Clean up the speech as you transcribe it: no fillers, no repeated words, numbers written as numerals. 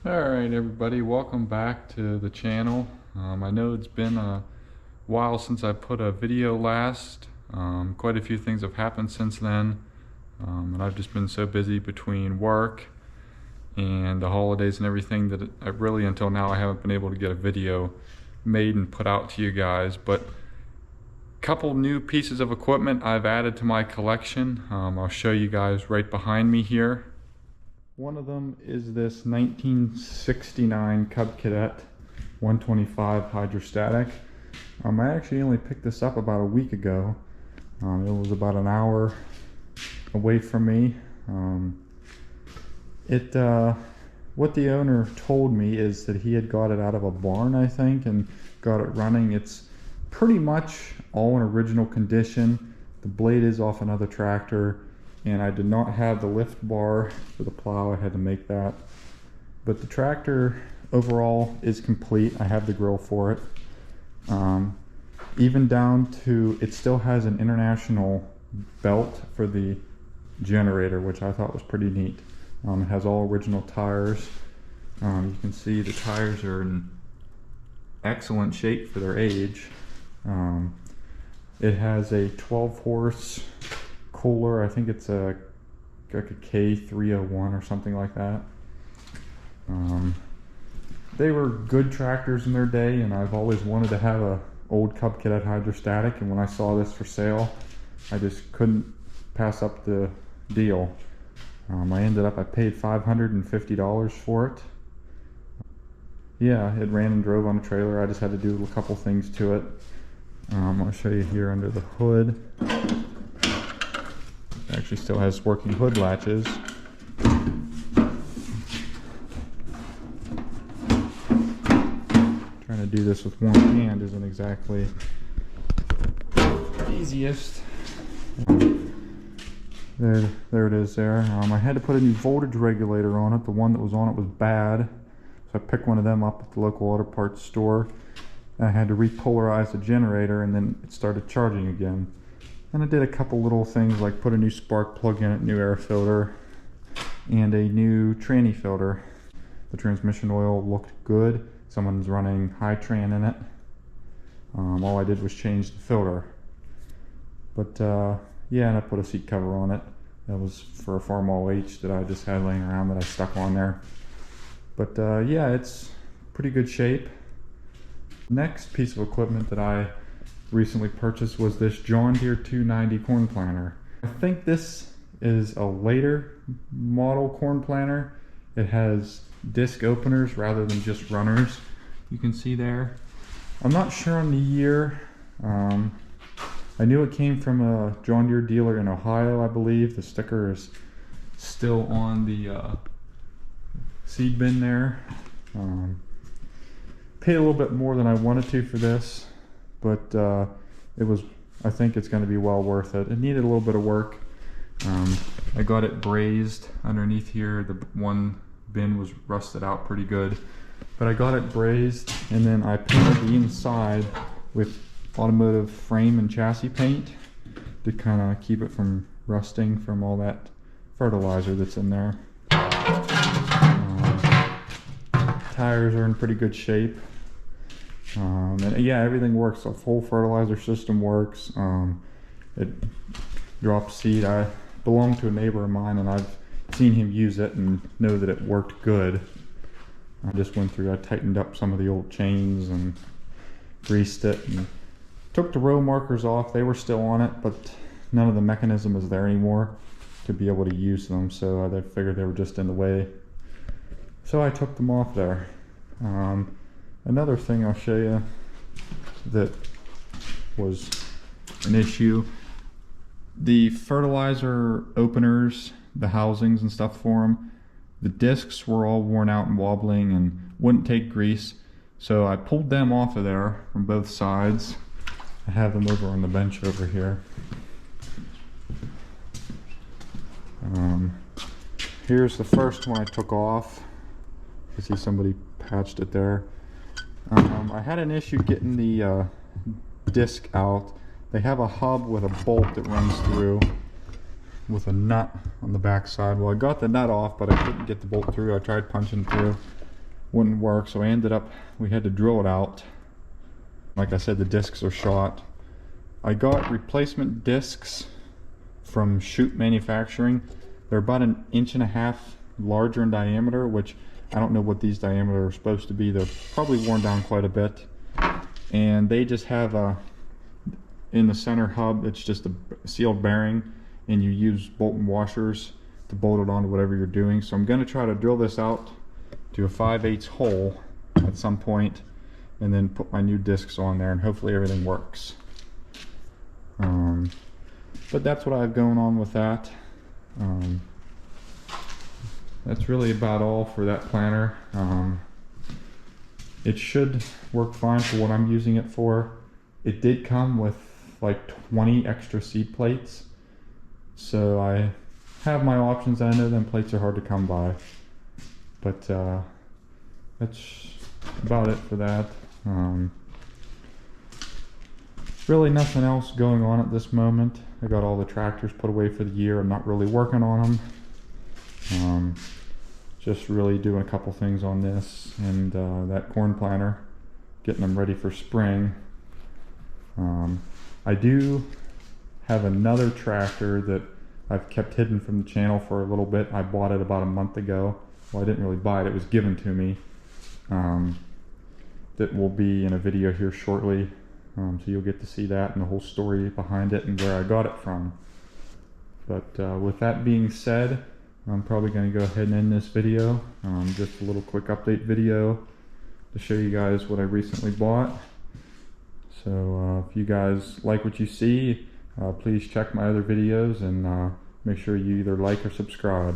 Alright everybody, welcome back to the channel. I know it's been a while since I put a video last. Quite a few things have happened since then, and I've just been so busy between work and the holidays and everything that I really, until now, I haven't been able to get a video made and put out to you guys. But a couple new pieces of equipment I've added to my collection. I'll show you guys right behind me here. One of them is this 1969 Cub Cadet 125 hydrostatic. I actually only picked this up about a week ago. It was about an hour away from me. What the owner told me is that he had got it out of a barn, I think, and got it running. It's pretty much all in original condition. The blade is off another tractor, and I did not have the lift bar for the plow. I had to make that. But the tractor overall is complete. I have the grill for it. Even down to, it still has an international belt for the generator, which I thought was pretty neat. It has all original tires. You can see the tires are in excellent shape for their age. It has a 12 horse Kohler. I think it's like a K301 or something like that. They were good tractors in their day, and I've always wanted to have a old Cub Cadet hydrostatic, and when I saw this for sale, I just couldn't pass up the deal. I paid $550 for it. Yeah, it ran and drove on a trailer. I just had to do a couple things to it. I'll show you here under the hood. It actually still has working hood latches. Trying to do this with one hand isn't exactly the easiest. There it is there. I had to put a new voltage regulator on it. The one that was on it was bad, so I picked one of them up at the local auto parts store. I had to repolarize the generator, and then it started charging again. And I did a couple little things like put a new spark plug in it, new air filter, and a new tranny filter. The transmission oil looked good. Someone's running Hi-Tran in it. All I did was change the filter. But yeah, and I put a seat cover on it. That was for a Farmall H that I just had laying around that I stuck on there. But yeah, it's pretty good shape. Next piece of equipment that I recently purchased was this John Deere 290 corn planter. I think this is a later model corn planter. It has disc openers rather than just runners. You can see there. I'm not sure on the year. I knew it came from a John Deere dealer in Ohio, I believe. The sticker is still on the seed bin there. Paid a little bit more than I wanted to for this, but I think it's going to be well worth it. It needed a little bit of work. I got it brazed underneath here. The one bin was rusted out pretty good, but I got it brazed, and then I painted the inside with automotive frame and chassis paint to kind of keep it from rusting from all that fertilizer that's in there. Tires are in pretty good shape. And yeah, everything works. The full fertilizer system works. It drops seed. I belong to a neighbor of mine, and I've seen him use it and know that it worked good. I just went through, I tightened up some of the old chains and greased it and took the row markers off. They were still on it, but none of the mechanism is there anymore to be able to use them, so I figured they were just in the way. So I took them off there. Another thing I'll show you that was an issue, the fertilizer openers, the housings and stuff for them, the discs were all worn out and wobbling and wouldn't take grease, so I pulled them off of there from both sides. I have them over on the bench over here. Here's the first one I took off. You see somebody patched it there. I had an issue getting the disc out. They have a hub with a bolt that runs through with a nut on the back side. Well, I got the nut off, but I couldn't get the bolt through. I tried punching through. wouldn't work, so we had to drill it out. Like I said, the discs are shot. I got replacement discs from Shoot Manufacturing. They're about 1.5 inches larger in diameter, which I don't know what these diameters are supposed to be. They're probably worn down quite a bit. And they just have in the center hub, it's just a sealed bearing, and you use bolt and washers to bolt it onto whatever you're doing. So I'm going to try to drill this out to a 5/8 hole at some point, and then put my new discs on there, and hopefully everything works. But that's what I have going on with that. That's really about all for that planter. It should work fine for what I'm using it for. It did come with like 20 extra seed plates, so I have my options. I know them plates are hard to come by, but that's about it for that. Really nothing else going on at this moment. I got all the tractors put away for the year. I'm not really working on them. Just really doing a couple things on this and that corn planter, getting them ready for spring. I do have another tractor that I've kept hidden from the channel for a little bit. I bought it about a month ago. Well, I didn't really buy it, it was given to me. That will be in a video here shortly. So you'll get to see that and the whole story behind it and where I got it from. But with that being said, I'm probably going to go ahead and end this video. Just a little quick update video to show you guys what I recently bought. So if you guys like what you see, please check my other videos and make sure you either like or subscribe.